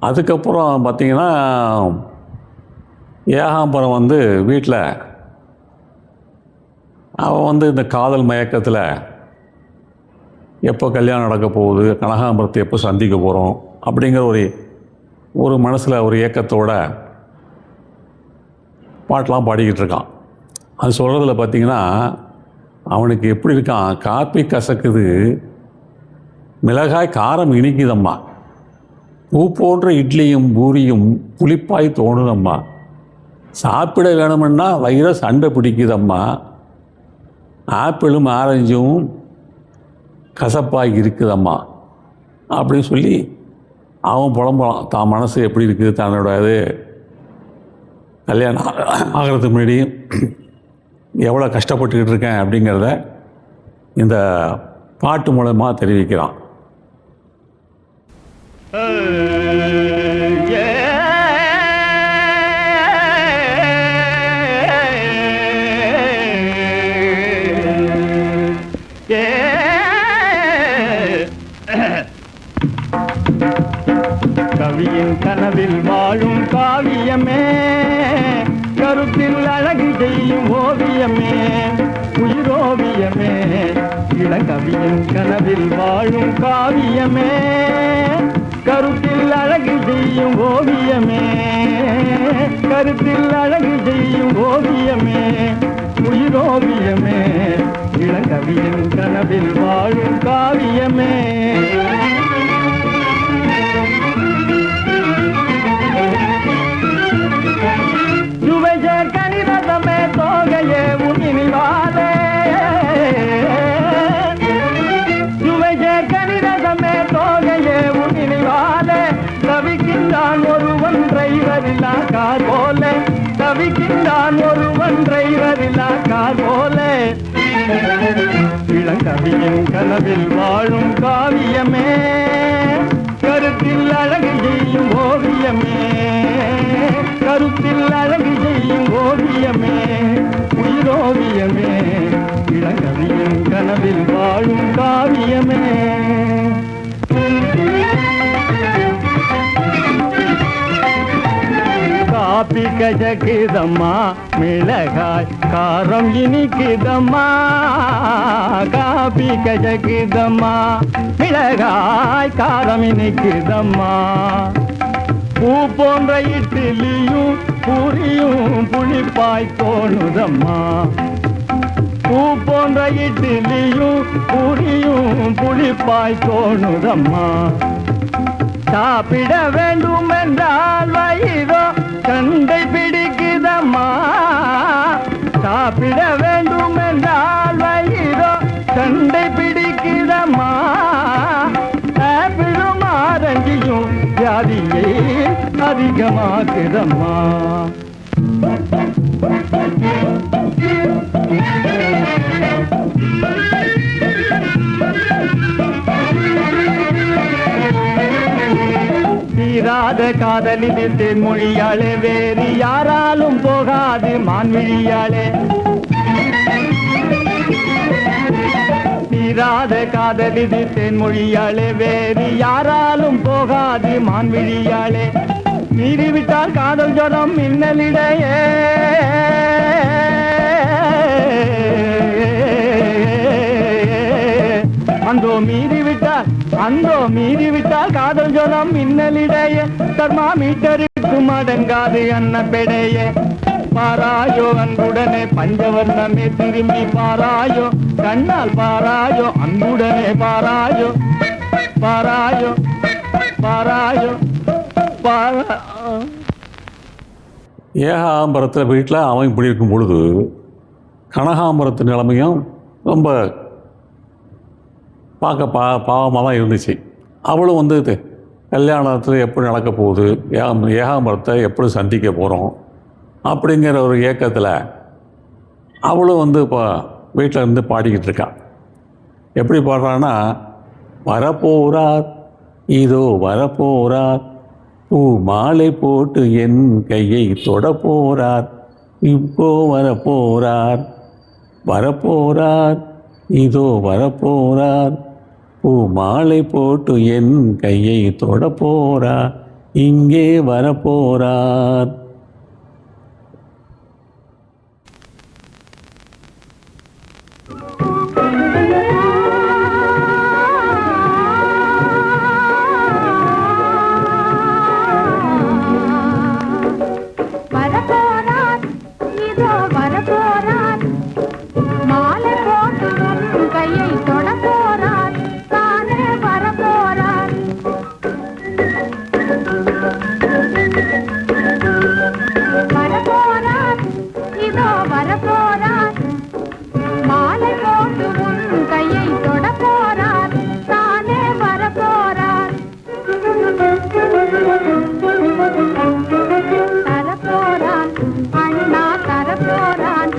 அதுக்கப்புறம் பார்த்திங்கன்னா ஏகாம்பரம் வந்து வீட்டில் அவன் வந்து இந்த காதல் மயக்கத்தில் எப்போ கல்யாணம் நடக்க போகுது, கனகாம்பரத்தை எப்போ சந்திக்க போகிறோம் அப்படிங்கிற ஒரு மனசில் ஒரு ஏக்கத்தோட பாட்டெலாம் பாடிக்கிட்டு இருக்கான். அது சொல்கிறதுல பார்த்திங்கன்னா அவனுக்கு எப்படி இருக்கான், காப்பி கசக்குது, மிளகாய் காரம் இனிக்குதம்மா, பூ போன்ற இட்லியும் பூரியும் புளிப்பாய் தோணுதம்மா, சாப்பிட வேணும்னா வயிற சண்டை பிடிக்குதம்மா, ஆப்பிளும் ஆரஞ்சும் கசப்பாக இருக்குதம்மா அப்படின்னு சொல்லி அவன் புலம்பலாம். தான் மனசு எப்படி இருக்குது, தன்னோட இது கல்யாணம் ஆகிறதுக்கு முன்னாடி எவ்வளோ கஷ்டப்பட்டுக்கிட்டு இருக்கேன் அப்படிங்கிறத இந்த பாட்டு மூலமாக தெரிவிக்கிறான். கவியின் கனவில் வாழும் காவியமே, கருத்தில் அழகு செய்யும் ஓவியமே, உயிரோவியமே, இளங்கவியின் கனவில் வாழும் காவியமே, கருத்தில் அழகு செய்யும் ஓவியமே, கருத்தில் அழகு செய்யும் ஓவியமே, உயிரோவியமே, இளங்கவியின் கனவில் வாழும் காவியமே. கணிதமே தோகையே உன்னிவாலே, சுவையே கணிதமே தோகையே உன்னிவாலே, தவிக்கின்றான் ஒருவன் டிரைவரில்லா கார் போல, தவிக்கின்றான் ஒருவன் டிரைவரில்லா கார் போல, இளங்கவியின் கனவில் வாழும் காவியமே, கருத்தில் அழகு செய்யும் ஓவியமே, கருத்தில் அழகு செய்யும் ஓவியமே, உயிரோவியமே, இளங்கவியின் கனவில் வாழும் காவியமே. காப்பி கசக்குதம்மா, மிளகாய் காரம் இனிக்குதம்மா, காப்பி கசக்குதம்மா, மிளகாய் காரம் இனிக்குதம்மா, பூ போன்ற இட்லியும் பூரியும் புளிப்பாய் தோணுதம்மா, பூ போன்ற இட்லியும் பூரியும் புளிப்பாய் தோணுதம்மா, சாப்பிட வேண்டும் என்றால் வயிறோ சண்டை பிடிக்குதம்மா, சாப்பிட வேண்டும் என்றால் வயிறோ சண்டை பிடிக்குதம்மா, ஆப்பிளும் ஆரஞ்சியும் வியாதியை அதிகமாக்குதம்மா. தீராத காதலில் தேன்மொழியாளே, வேறு யாராலும் போகாது மான்விழியாளே, தீராத காதலில் தேன்மொழியாளே, வேறு யாராலும் போகாது மான்விழியாளே, மீறிவிட்டால் காதல் ஜரம் மின்னலிடையே, அந்தோ மீறிவிட்டால் காதல் ஜலம் மின்னலிடையே, தர்மாமீட்டருக்கும் அடங்காது அன்னப்பெடையே, பாராயோ அன்புடனே பஞ்சவர்ணமே திரும்பி பாராயோ, கண்ணால் பாராயோ அன்புடனே பாராயோ, பாராயோ பாராயோ பாரா. ஏகாம்பரத்தில் வீட்டில் அவன் இப்படி இருக்கும் பொழுது கனகாம்பரத்து நிலைமையும் ரொம்ப பார்க்க பாவமாக தான் இருந்துச்சு. அவளும் வந்து கல்யாணத்தில் எப்படி நடக்க போகுது, ஏகாம்பரத்தை எப்படி சந்திக்க போகிறோம் அப்படிங்கிற ஒரு ஏக்கத்தில் அவளும் வந்து இப்போ வீட்டில் இருந்து பாடிக்கிட்டு இருக்கான். எப்படி பாடுறான்னா, வரப்போறார் இதோ வரப்போறார், பூ மாலை போட்டு என் கையை தொட போறார், இப்போ வரப்போறார், வரப்போறார் இதோ வரப்போறார், பூ மாலை போட்டு என் கையை தொட போறார், இங்கே வரப்போறார். வரப்போறார், இதோ வரப்போறார், மாலை போட்டு உன் கையை தொடப் போறார், தானே வரப்போறார். வரப்போறார், இதோ வரப்போறார், மாலை போட்டு உன் கையை தொடப் போறார், தானே வரப்போறார். தரப்போறான் அண்ணா தரப்போறான்,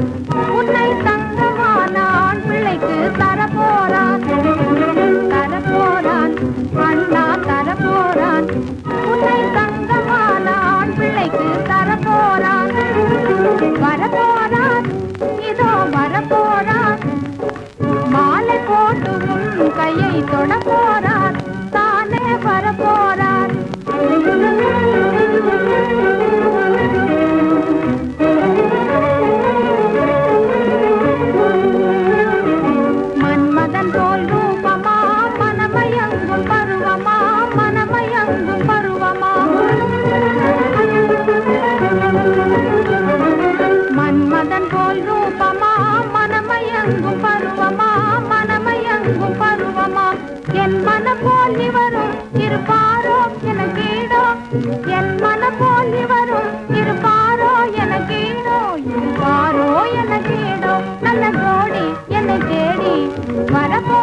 உன்னை தங்கமான ஆண் பிள்ளைக்கு தரப்போறான். தரப்போறான் அண்ணா தரப்போறான், உன்னை தங்கமான ஆண் பிள்ளைக்கு தரப்போறான். வரப்போறான், இதோ வரப்போறான், மாலை போட்டு உன் கையை தொடப் போறார், தானே வரப்போறார். மன்மதன் போல் ரூபமா, மனமயங்கும் பருவமா, மனமயங்கும் பருவமா. மன்மதன் போல் ரூபமா, மனமயங்கும் பருவமா, மனமயங்கும் பருவமா. என் மனம் போல் இவரும் இருப்பாரோ எனக்கீடோ, என் மனம் போல் இவரும் இருப்பாரோ எனக்கீடோ, இருப்பாரோ எனக்கீடோ. நல்ல ஜோடி என்னை தேடி வரப்போ